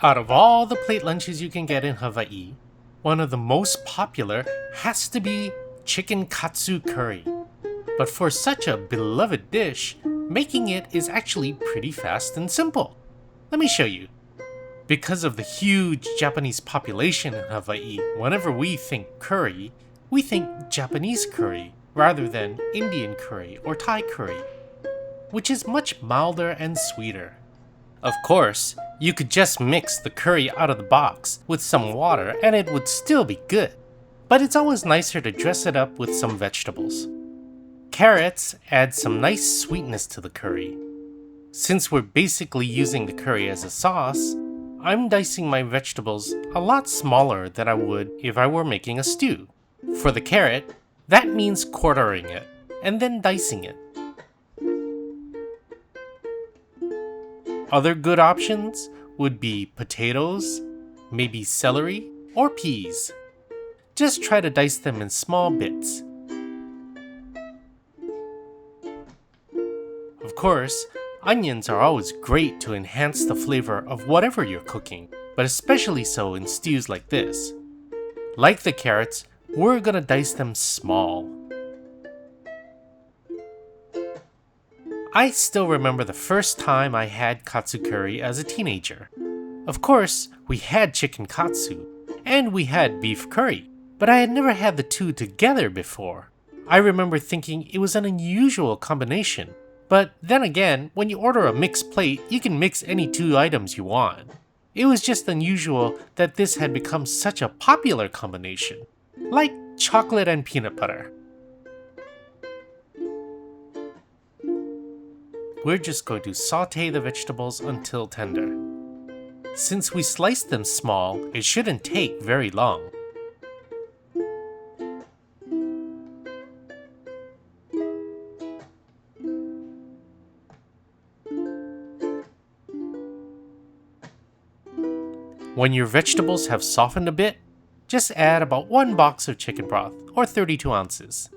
Out of all the plate lunches you can get in Hawaii, one of the most popular has to be chicken katsu curry. But for such a beloved dish, making it is actually pretty fast and simple. Let me show you. Because of the huge Japanese population in Hawaii, whenever we think curry, we think Japanese curry rather than Indian curry or Thai curry, which is much milder and sweeter. Of course, you could just mix the curry out of the box with some water and it would still be good. But it's always nicer to dress it up with some vegetables. Carrots add some nice sweetness to the curry. Since we're basically using the curry as a sauce, I'm dicing my vegetables a lot smaller than I would if I were making a stew. For the carrot, that means quartering it and then dicing it. Other good options would be potatoes, maybe celery, or peas. Just try to dice them in small bits. Of course, onions are always great to enhance the flavor of whatever you're cooking, but especially so in stews like this. Like the carrots, we're gonna dice them small. I still remember the first time I had katsu curry as a teenager. Of course, we had chicken katsu, and we had beef curry, but I had never had the two together before. I remember thinking it was an unusual combination, but then again, when you order a mixed plate, you can mix any two items you want. It was just unusual that this had become such a popular combination, like chocolate and peanut butter. We're just going to saute the vegetables until tender. Since we sliced them small, it shouldn't take very long. When your vegetables have softened a bit, just add about 1 box of chicken broth, or 32 ounces.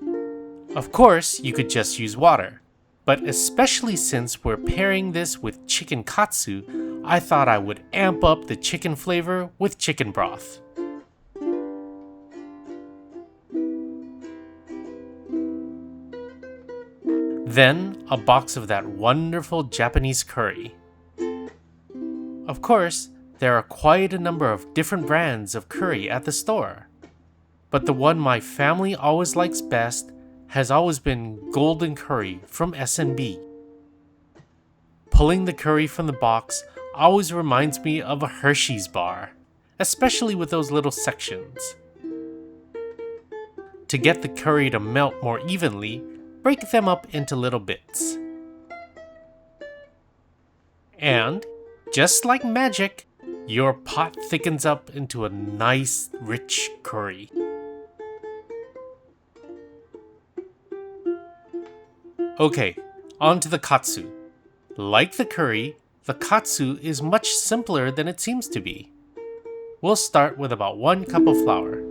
Of course, you could just use water. But especially since we're pairing this with chicken katsu, I thought I would amp up the chicken flavor with chicken broth. Then, a box of that wonderful Japanese curry. Of course, there are quite a number of different brands of curry at the store. But the one my family always likes best has always been golden curry from S&B. Pulling the curry from the box always reminds me of a Hershey's bar, especially with those little sections. To get the curry to melt more evenly, break them up into little bits. And, just like magic, your pot thickens up into a nice, rich curry. Okay, on to the katsu. Like the curry, the katsu is much simpler than it seems to be. We'll start with about 1 cup of flour.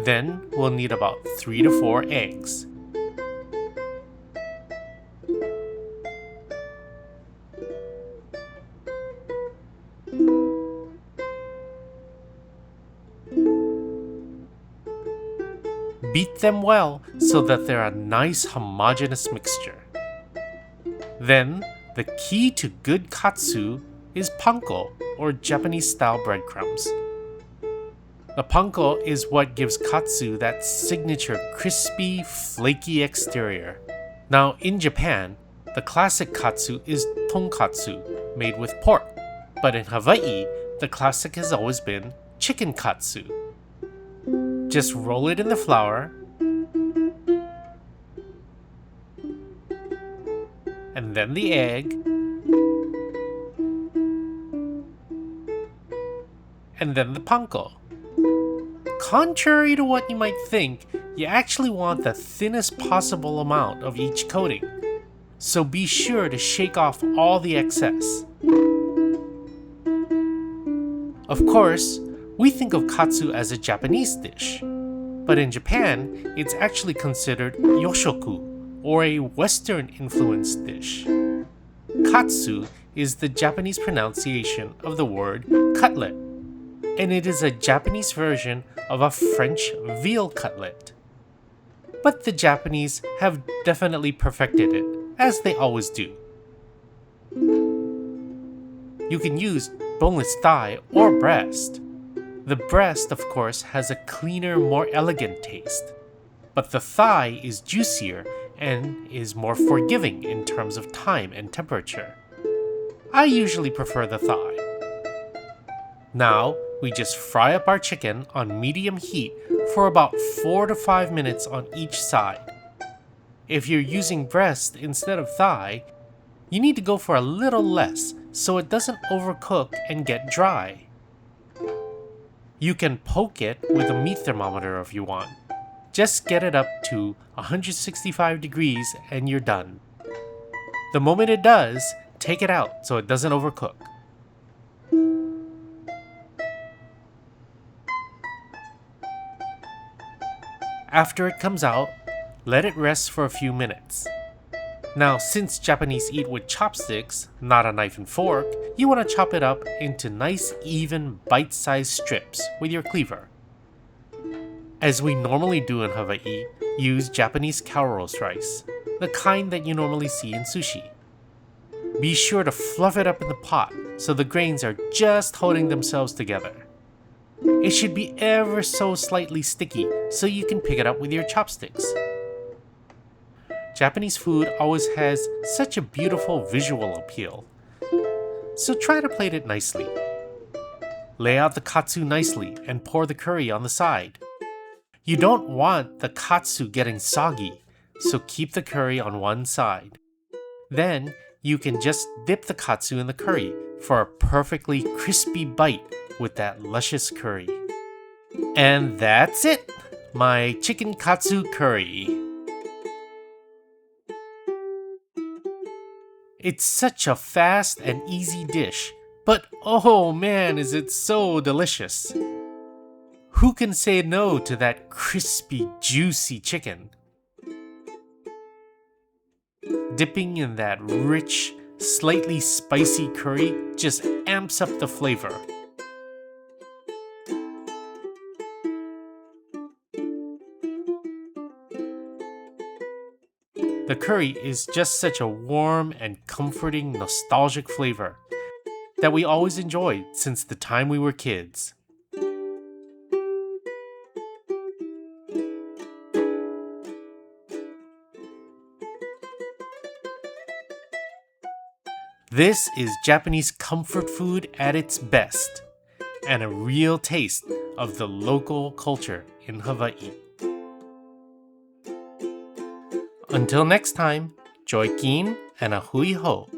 Then we'll need about 3 to 4 eggs. Beat them well so that they're a nice homogeneous mixture. Then, the key to good katsu is panko, or Japanese-style breadcrumbs. The panko is what gives katsu that signature crispy, flaky exterior. Now, in Japan, the classic katsu is tonkatsu, made with pork. But in Hawaii, the classic has always been chicken katsu. Just roll it in the flour, and then the egg, and then the panko. Contrary to what you might think, you actually want the thinnest possible amount of each coating, so be sure to shake off all the excess. Of course, we think of katsu as a Japanese dish, but in Japan, it's actually considered yoshoku, or a Western-influenced dish. Katsu is the Japanese pronunciation of the word cutlet, and it is a Japanese version of a French veal cutlet. But the Japanese have definitely perfected it, as they always do. You can use boneless thigh or breast. The breast, of course, has a cleaner, more elegant taste, but the thigh is juicier and is more forgiving in terms of time and temperature. I usually prefer the thigh. Now, we just fry up our chicken on medium heat for about 4 to 5 minutes on each side. If you're using breast instead of thigh, you need to go for a little less so it doesn't overcook and get dry. You can poke it with a meat thermometer if you want. Just get it up to 165 degrees and you're done. The moment it does, take it out so it doesn't overcook. After it comes out, let it rest for a few minutes. Now, since Japanese eat with chopsticks, not a knife and fork, you want to chop it up into nice, even, bite-sized strips with your cleaver. As we normally do in Hawaii, use Japanese cow roast rice, the kind that you normally see in sushi. Be sure to fluff it up in the pot so the grains are just holding themselves together. It should be ever so slightly sticky so you can pick it up with your chopsticks. Japanese food always has such a beautiful visual appeal, so try to plate it nicely. Lay out the katsu nicely and pour the curry on the side. You don't want the katsu getting soggy, so keep the curry on one side. Then you can just dip the katsu in the curry for a perfectly crispy bite with that luscious curry. And that's it! My chicken katsu curry. It's such a fast and easy dish, but oh man, is it so delicious! Who can say no to that crispy, juicy chicken? Dipping in that rich, slightly spicy curry just amps up the flavor. The curry is just such a warm and comforting, nostalgic flavor that we always enjoyed since the time we were kids. This is Japanese comfort food at its best, and a real taste of the local culture in Hawaii. Until next time, Joy Kin and a hui ho.